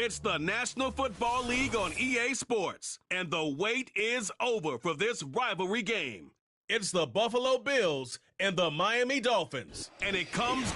It's the National Football League on EA Sports, and the wait is over for this rivalry game. It's the Buffalo Bills and the Miami Dolphins, and it comes...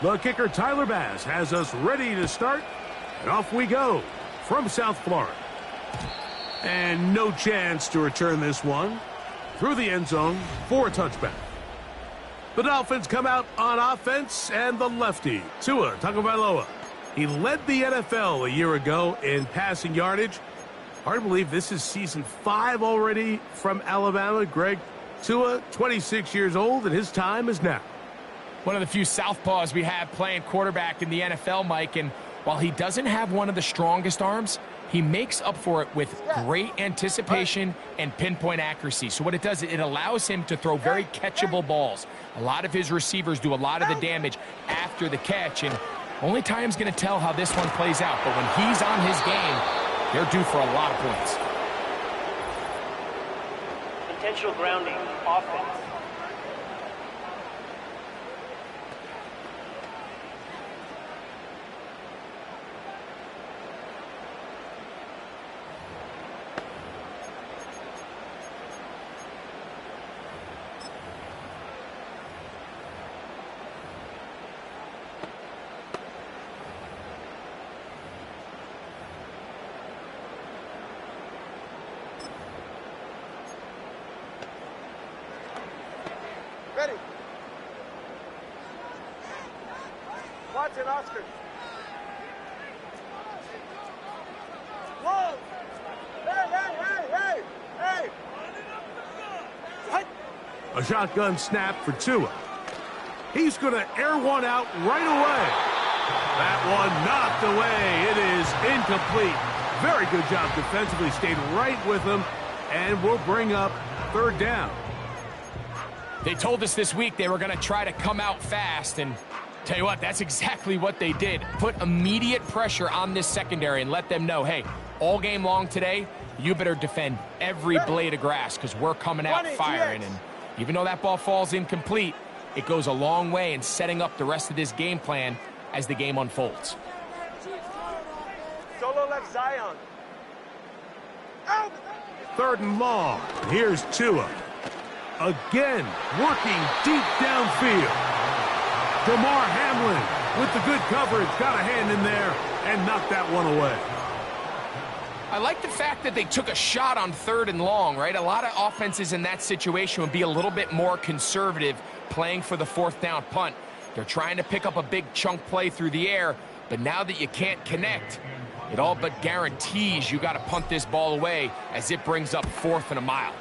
The kicker, Tyler Bass, has us ready to start, and off we go from South Florida. And no chance to return this one through the end zone for a touchback. The Dolphins come out on offense, and the lefty, Tua Tagovailoa. He led the NFL a year ago in passing yardage. Hard to believe this is season 5 already from Alabama. Greg, Tua, 26 years old, and his time is now. One of the few southpaws we have playing quarterback in the NFL, Mike, and while he doesn't have one of the strongest arms, he makes up for it with great anticipation and pinpoint accuracy. So what it does, it allows him to throw very catchable balls. A lot of his receivers do a lot of the damage after the catch, and only time's going to tell how this one plays out. But when he's on his game, they're due for a lot of points. Intentional grounding, offense. Ready. Watson, Oscar. Whoa! Hey, hey, hey, hey, hey! Hey! A shotgun snap for Tua. He's going to air one out right away. That one knocked away. It is incomplete. Very good job defensively. Stayed right with him, and we'll bring up third down. They told us this week they were going to try to come out fast, and tell you what, that's exactly what they did. Put immediate pressure on this secondary and let them know, hey, all game long today, you better defend every blade of grass because we're coming out firing. And even though that ball falls incomplete, it goes a long way in setting up the rest of this game plan as the game unfolds. Solo left Zion. Out. Third and long. Here's Tua. Again, working deep downfield. DeMar Hamlin with the good coverage. Got a hand in there and knocked that one away. I like the fact that they took a shot on third and long, right? A lot of offenses in that situation would be a little bit more conservative playing for the fourth down punt. They're trying to pick up a big chunk play through the air, but now that you can't connect, it all but guarantees you got to punt this ball away as it brings up 4th and a mile.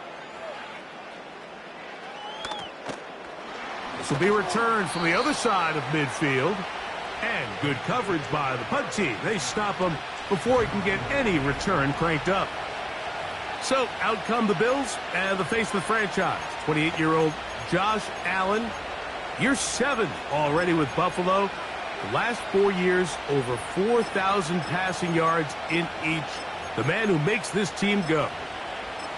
This will be returned from the other side of midfield. And good coverage by the punt team. They stop him before he can get any return cranked up. So out come the Bills and the face of the franchise. 28-year-old Josh Allen. Year 7 already with Buffalo. The last 4 years, over 4,000 passing yards in each. The man who makes this team go.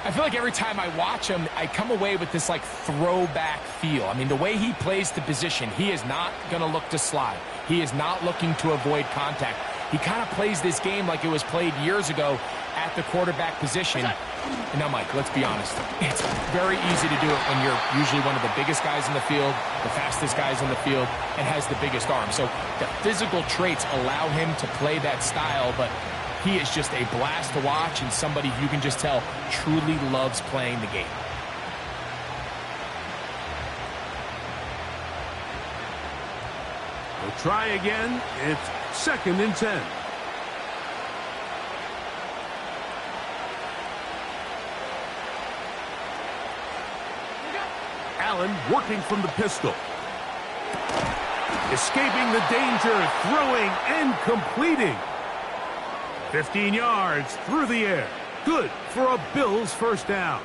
I feel like every time I watch him, I come away with this, like, throwback feel. I mean, the way he plays the position, he is not going to look to slide. He is not looking to avoid contact. He kind of plays this game like it was played years ago at the quarterback position. And now, Mike, let's be honest. It's very easy to do it when you're usually one of the biggest guys in the field, the fastest guys in the field, and has the biggest arm. So the physical traits allow him to play that style, but he is just a blast to watch and somebody you can just tell truly loves playing the game. We'll try again. It's 2nd and 10. Allen working from the pistol. Escaping the danger, throwing and completing. 15 yards through the air. Good for a Bills first down.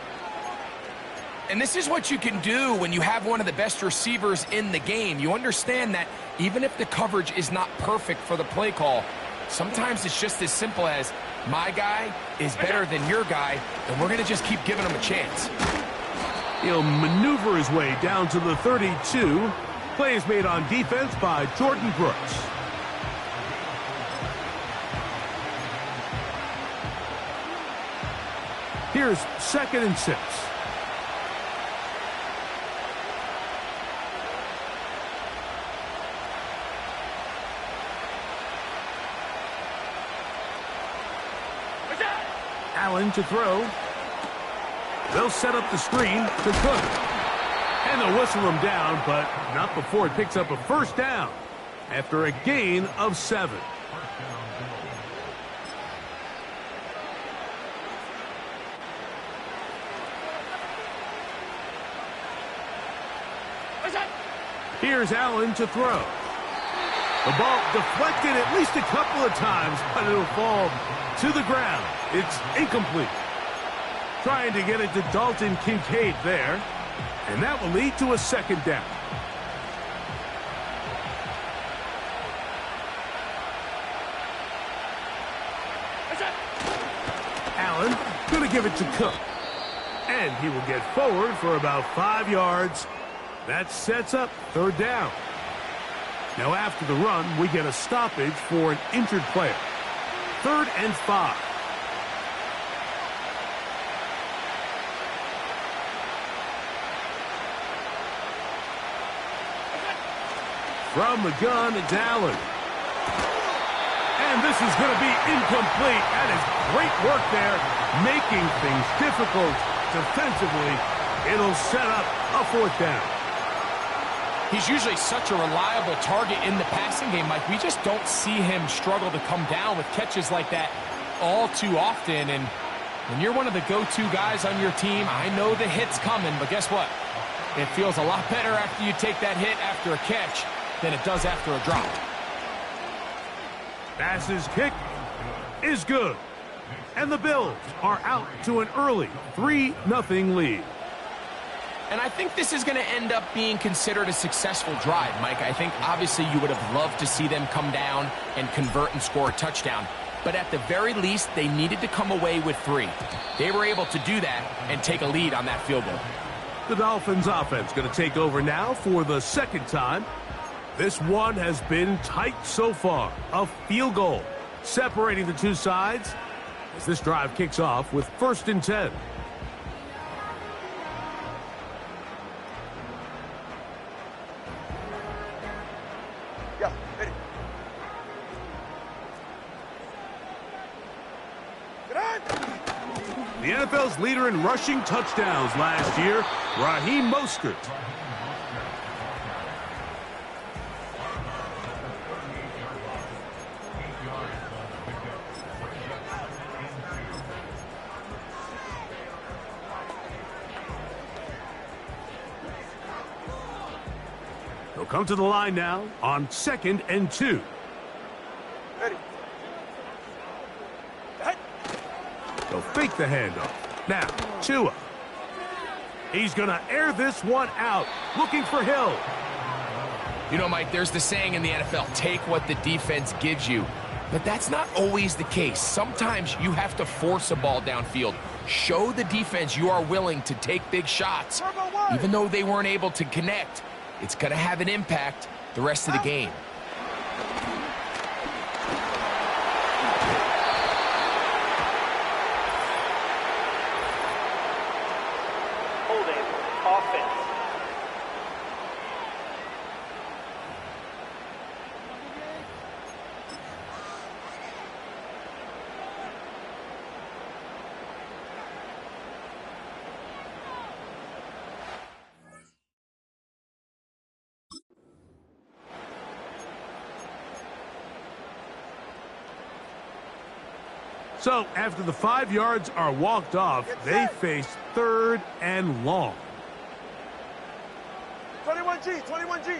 And this is what you can do when you have one of the best receivers in the game. You understand that even if the coverage is not perfect for the play call, sometimes it's just as simple as, my guy is better than your guy, and we're going to just keep giving him a chance. He'll maneuver his way down to the 32. Play is made on defense by Jordan Brooks. Here's 2nd and 6. Allen to throw. They'll set up the screen to Cook. And they'll whistle him down, but not before he picks up a first down after a gain of 7. Here's Allen to throw. The ball deflected at least a couple of times, but it'll fall to the ground. It's incomplete. Trying to get it to Dalton Kincaid there, and that will lead to a 2nd down. Allen going to give it to Cook, and he will get forward for about 5 yards. That sets up 3rd down. Now after the run, we get a stoppage for an injured player. 3rd and 5. From the gun, it's Allen. And this is going to be incomplete. That is great work there, making things difficult defensively. It'll set up a 4th down. He's usually such a reliable target in the passing game, Mike. We just don't see him struggle to come down with catches like that all too often. And when you're one of the go-to guys on your team, I know the hit's coming, but guess what? It feels a lot better after you take that hit after a catch than it does after a drop. Bass's kick is good. And the Bills are out to an early 3-0 lead. And I think this is going to end up being considered a successful drive, Mike. I think obviously you would have loved to see them come down and convert and score a touchdown. But at the very least, they needed to come away with 3. They were able to do that and take a lead on that field goal. The Dolphins offense going to take over now for the second time. This one has been tight so far. A field goal separating the two sides as this drive kicks off with 1st and 10. Yeah, ready. Get on! The NFL's leader in rushing touchdowns last year, Raheem Mostert. They'll come to the line now on 2nd and 2. Ready. They'll fake the handoff. Now, Tua. He's going to air this one out, looking for Hill. You know, Mike, there's the saying in the NFL, take what the defense gives you. But that's not always the case. Sometimes you have to force a ball downfield. Show the defense you are willing to take big shots. Even though they weren't able to connect, it's going to have an impact the rest of the game. Holding offense. So, after the 5 yards are walked off, they face 3rd and long. 21G, 21G.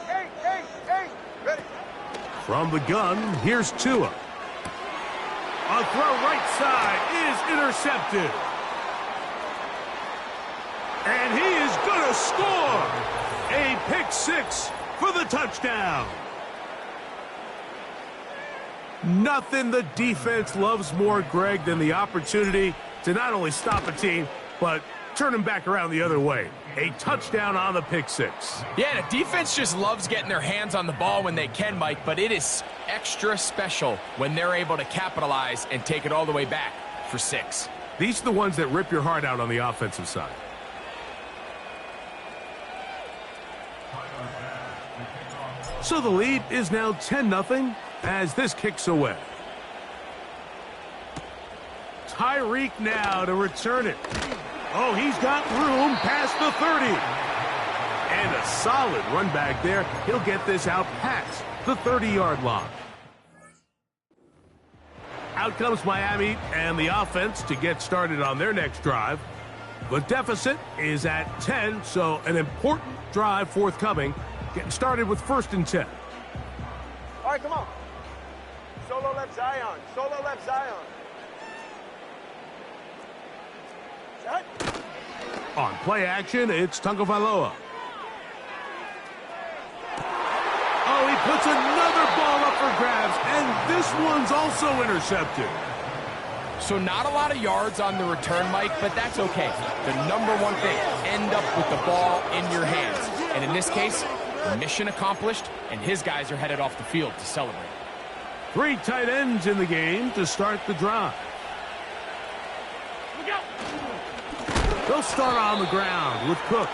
Hey. Ready. From the gun, here's Tua. A throw right side is intercepted. And he is going to score. A pick 6 for the touchdown. Nothing the defense loves more, Greg, than the opportunity to not only stop a team, but turn them back around the other way. A touchdown on the pick 6. Yeah, the defense just loves getting their hands on the ball when they can, Mike, but it is extra special when they're able to capitalize and take it all the way back for 6. These are the ones that rip your heart out on the offensive side. So the lead is now 10-0 as this kicks away. Tyreek now to return it. Oh, he's got room past the 30. And a solid run back there. He'll get this out past the 30-yard line. Out comes Miami and the offense to get started on their next drive. The deficit is at 10, so an important drive forthcoming. Getting started with 1st and 10. All right, come on. Solo left Zion. Solo left Zion. Set. On play action, it's Tagovailoa. Oh, he puts another ball up for grabs, and this one's also intercepted. So not a lot of yards on the return, Mike, but that's okay. The number one thing, end up with the ball in your hands. And in this case, mission accomplished, and his guys are headed off the field to celebrate. 3 tight ends in the game to start the drive. They'll start on the ground with Cook.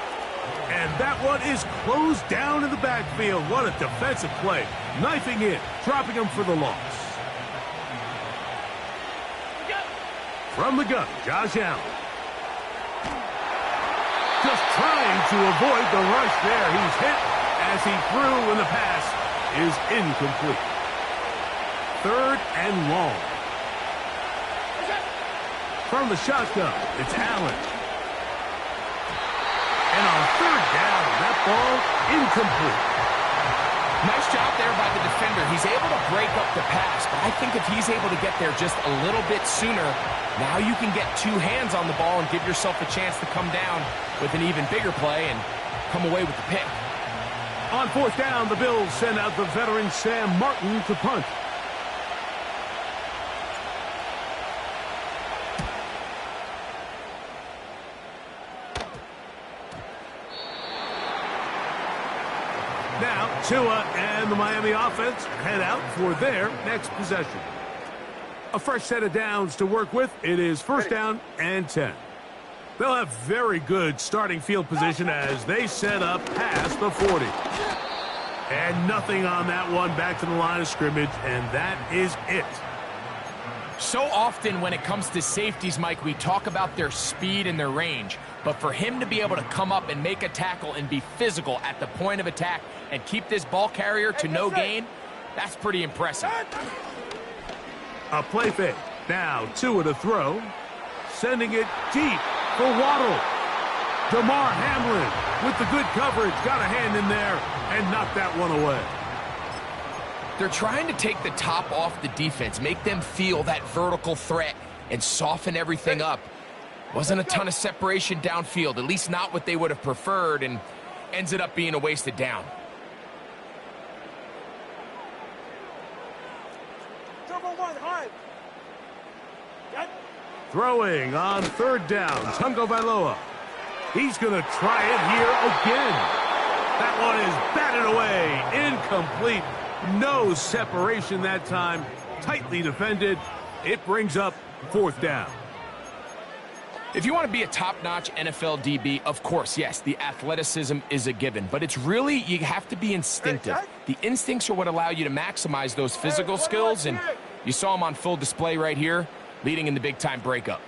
And that one is closed down in the backfield. What a defensive play. Knifing in, dropping him for the loss. From the gun, Josh Allen. Just trying to avoid the rush there. He's hit as he threw when the pass is incomplete. 3rd and long. From the shotgun, it's Allen. And on third down, that ball incomplete. Nice job there by the defender. He's able to break up the pass, but I think if he's able to get there just a little bit sooner, now you can get two hands on the ball and give yourself a chance to come down with an even bigger play and come away with the pick. On fourth down, the Bills send out the veteran Sam Martin to punt. Now, Tua and the Miami offense head out for their next possession. A fresh set of downs to work with. It is first down and 10. They'll have very good starting field position as they set up past the 40. And nothing on that one, back to the line of scrimmage, and that is it. So often when it comes to safeties, Mike, we talk about their speed and their range. But for him to be able to come up and make a tackle and be physical at the point of attack and keep this ball carrier to no gain, that's pretty impressive. A play fake. Now Tua to throw. Sending it deep for Waddle. DeMar Hamlin with the good coverage. Got a hand in there and knocked that one away. They're trying to take the top off the defense, make them feel that vertical threat, and soften everything up. Wasn't a ton of separation downfield, at least not what they would have preferred, and ended up being a wasted down. Throwing on third down, Tagovailoa. He's going to try it here again. That one is batted away, incomplete. No separation that time, tightly defended. It brings up fourth down. If you want to be a top-notch NFL DB, of course, yes, the athleticism is a given. But it's really, you have to be instinctive. The instincts are what allow you to maximize those physical skills, and you saw them on full display right here, leading in the big-time breakup.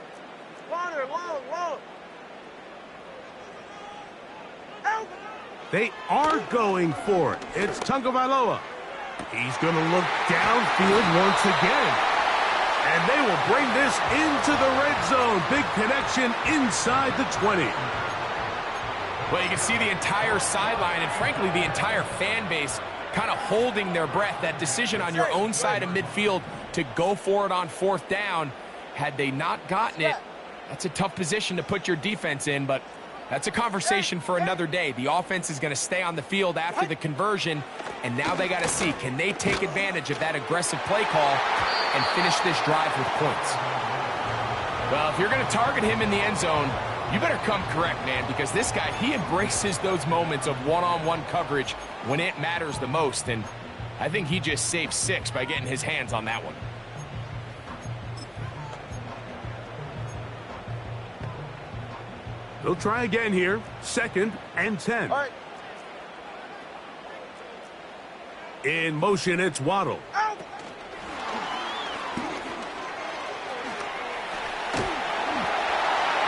They are going for it. It's Tagovailoa. He's going to look downfield once again. And they will bring this into the red zone. Big connection inside the 20. Well, you can see the entire sideline and, frankly, the entire fan base kind of holding their breath. That decision on your own side of midfield to go for it on fourth down, had they not gotten it, that's a tough position to put your defense in, but that's a conversation for another day. The offense is going to stay on the field after the conversion, and now they got to see, can they take advantage of that aggressive play call and finish this drive with points? Well, if you're going to target him in the end zone, you better come correct, man, because this guy, he embraces those moments of one-on-one coverage when it matters the most, and I think he just saved 6 by getting his hands on that one. They'll try again here. Second and 10. All right. In motion, it's Waddle. Out.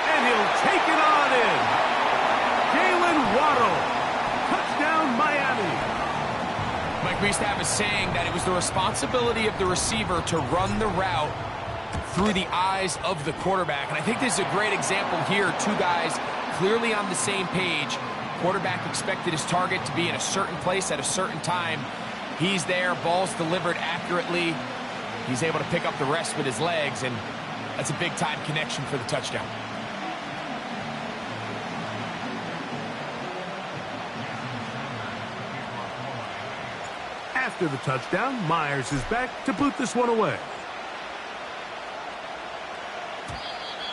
And he'll take it on in. Jalen Waddle. Touchdown, Miami. Mike, we used to have a saying that it was the responsibility of the receiver to run the route through the eyes of the quarterback. And I think this is a great example here. Two guys clearly on the same page. Quarterback expected his target to be in a certain place at a certain time. He's there, ball's delivered accurately. He's able to pick up the rest with his legs, and that's a big-time connection for the touchdown. After the touchdown, Myers is back to boot this one away.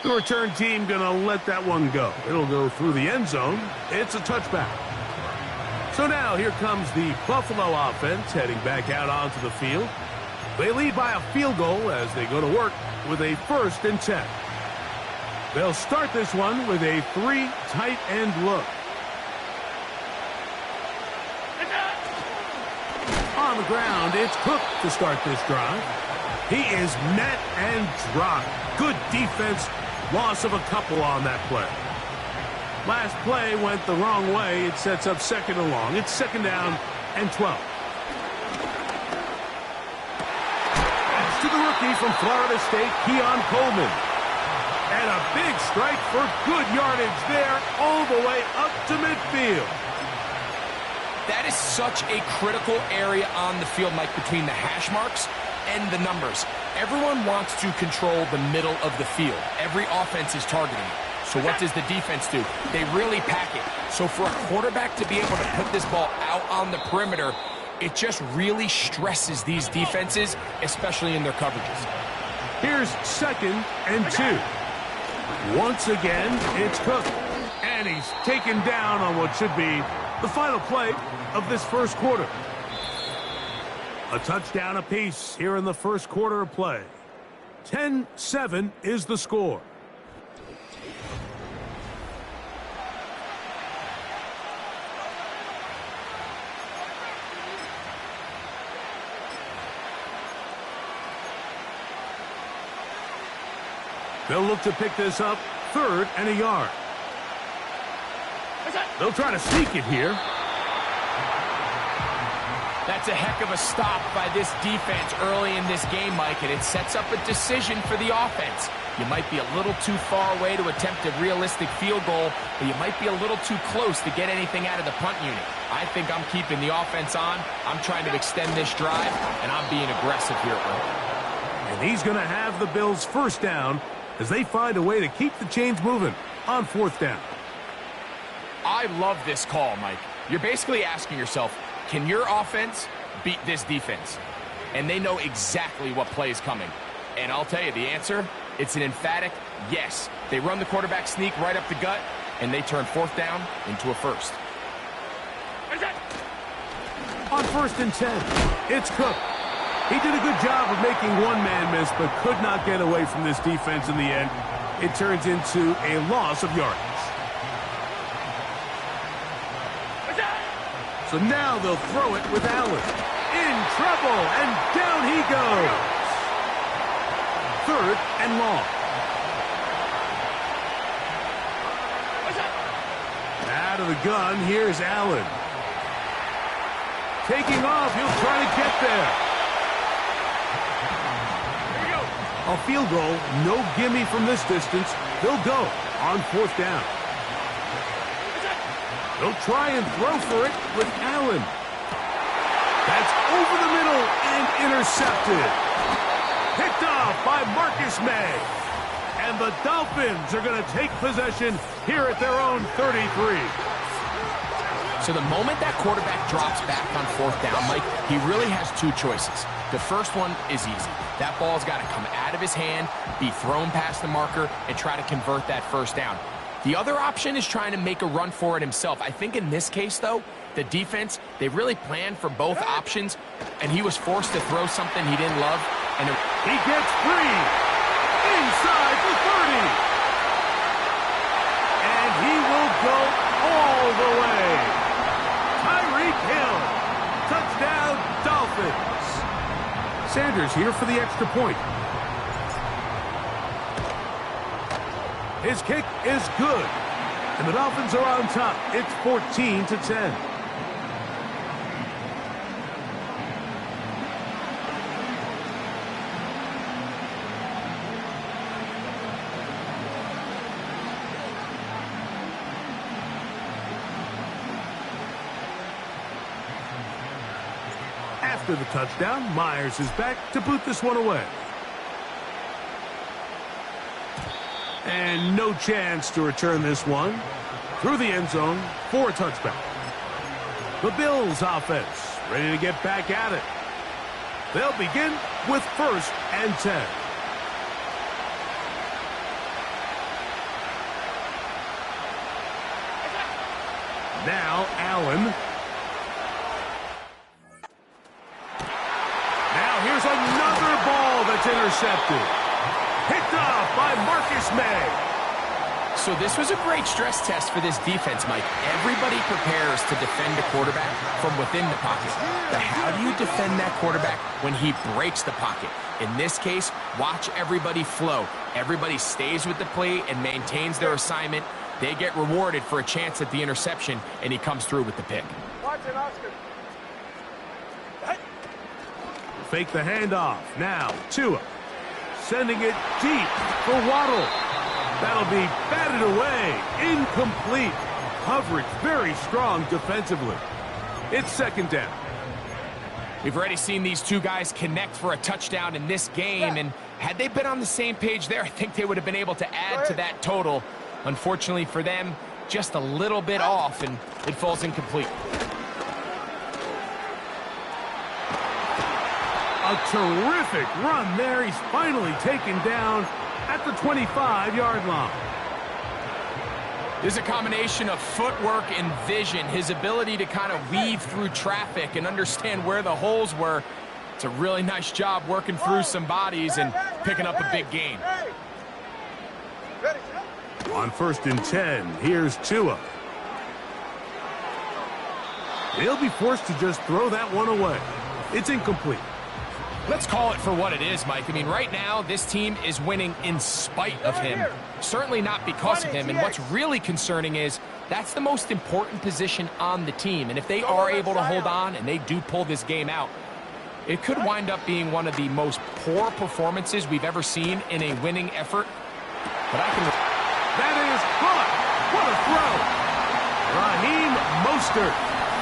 The return team going to let that one go. It'll go through the end zone. It's a touchback. So now here comes the Buffalo offense heading back out onto the field. They lead by a field goal as they go to work with a 1st and 10. They'll start this one with a 3 tight end look. On the ground, it's Cook to start this drive. He is met and dropped. Good defense. Loss of a couple on that play. Last play went the wrong way. It sets up second and long. It's second down and 12. Pass to the rookie from Florida State, Keon Coleman. And a big strike for good yardage there, all the way up to midfield. That is such a critical area on the field, Mike, between the hash marks and the numbers. Everyone wants to control the middle of the field. Every offense is targeting it. So what does the defense do? They really pack it. So for a quarterback to be able to put this ball out on the perimeter, it just really stresses these defenses, especially in their coverages. Here's 2nd and 2. Once again, it's Cook. And he's taken down on what should be the final play of this first quarter. A touchdown apiece here in the first quarter of play. 10-7 is the score. They'll look to pick this up 3rd and a yard. They'll try to sneak it here. That's a heck of a stop by this defense early in this game, Mike, and it sets up a decision for the offense. You might be a little too far away to attempt a realistic field goal, but you might be a little too close to get anything out of the punt unit. I think I'm keeping the offense on. I'm trying to extend this drive, and I'm being aggressive here early. And he's going to have the Bills first down as they find a way to keep the chains moving on 4th down. I love this call, Mike. You're basically asking yourself, can your offense beat this defense? And they know exactly what play is coming. And I'll tell you the answer, it's an emphatic yes. They run the quarterback sneak right up the gut, and they turn 4th down into a 1st. On 1st and 10, it's Cook. He did a good job of making one man miss, but could not get away from this defense in the end. It turns into a loss of yardage. So now they'll throw it with Allen. In trouble, and down he goes. 3rd and long. Out of the gun, here's Allen. Taking off, he'll try to get there. A field goal, no gimme from this distance. They'll go on 4th down. They'll try and throw for it with Allen. That's over the middle and intercepted. Picked off by Marcus May. And the Dolphins are going to take possession here at their own 33. So the moment that quarterback drops back on 4th down, Mike, he really has 2 choices. The first one is easy. That ball's got to come out of his hand, be thrown past the marker, and try to convert that 1st down. The other option is trying to make a run for it himself. I think in this case, though, the defense, they really planned for both options, and he was forced to throw something he didn't love. And he gets free inside the 30. And he will go all the way. Tyreek Hill, touchdown Dolphins. Sanders here for the extra point. His kick is good. And the Dolphins are on top. It's 14-10. After the touchdown, Myers is back to boot this one away. And no chance to return this one through the end zone for a touchback. The Bills offense ready to get back at it. They'll begin with 1st and 10. Now Allen. Now here's another ball that's intercepted. Picked off by Marcus May. So this was a great stress test for this defense, Mike. Everybody prepares to defend a quarterback from within the pocket. But how do you defend that quarterback when he breaks the pocket? In this case, watch everybody flow. Everybody stays with the play and maintains their assignment. They get rewarded for a chance at the interception, and he comes through with the pick. Watch it, Oscar. Fake the handoff. Now, Tua. Sending it deep for Waddle. That'll be batted away. Incomplete. Coverage very strong defensively. It's second down. We've already seen these two guys connect for a touchdown in this game, and had they been on the same page there, I think they would have been able to add to that total. Unfortunately for them, just a little bit off, and it falls incomplete. A terrific run there. He's finally taken down at the 25-yard line. There's a combination of footwork and vision, his ability to kind of weave through traffic and understand where the holes were. It's a really nice job working through some bodies and picking up a big gain. On 1st and 10, here's Tua. They'll be forced to just throw that one away. It's incomplete. Let's call it for what it is, Mike. I mean, right now, this team is winning in spite of him. Certainly not because of him. And what's really concerning is that's the most important position on the team. And if they are able to hold on and they do pull this game out, it could wind up being one of the most poor performances we've ever seen in a winning effort. But I can... That is caught. What a throw. Raheem Mostert.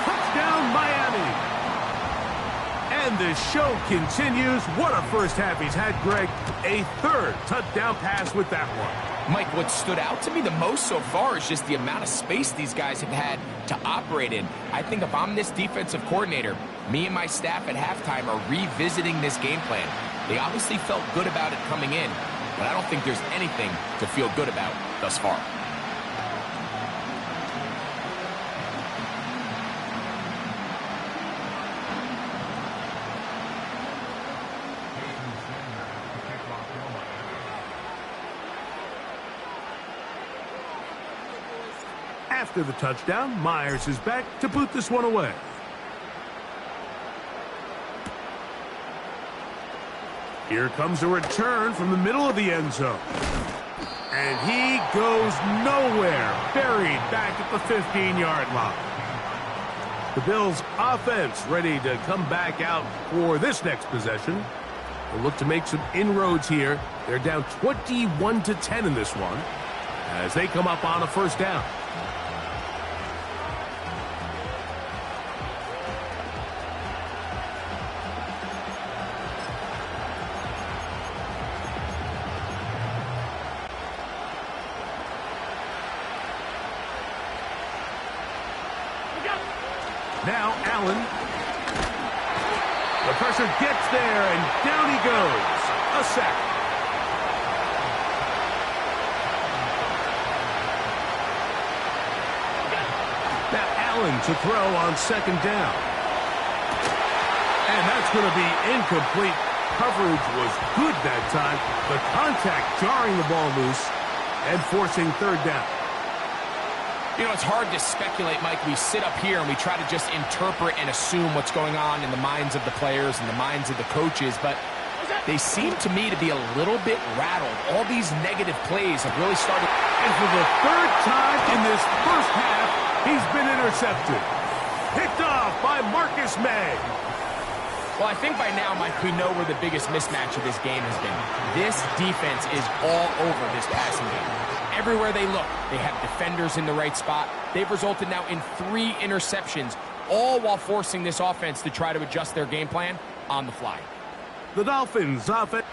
Touchdown, Miami. And the show continues. What a first half he's had, Greg. A third touchdown pass with that one. Mike, what stood out to me the most so far is just the amount of space these guys have had to operate in. I think if I'm this defensive coordinator, me and my staff at halftime are revisiting this game plan. They obviously felt good about it coming in, but I don't think there's anything to feel good about thus far. After the touchdown, Myers is back to boot this one away. Here comes a return from the middle of the end zone. And he goes nowhere, buried back at the 15-yard line. The Bills' offense ready to come back out for this next possession. They'll look to make some inroads here. They're down 21-10 in this one as they come up on a first down. Now Allen. The pressure gets there, and down he goes. A sack. Now Allen to throw on second down. And that's going to be incomplete. Coverage was good that time. The contact jarring the ball loose and forcing third down. You know, it's hard to speculate, Mike. We sit up here and we try to just interpret and assume what's going on in the minds of the players and the minds of the coaches, but they seem to me to be a little bit rattled. All these negative plays have really started. And for the third time in this first half, he's been intercepted. Picked off by Marcus May. Well, I think by now, Mike, we know where the biggest mismatch of this game has been. This defense is all over this passing game. Everywhere they look, they have defenders in the right spot. They've resulted now in 3 interceptions, all while forcing this offense to try to adjust their game plan on the fly. The Dolphins offense.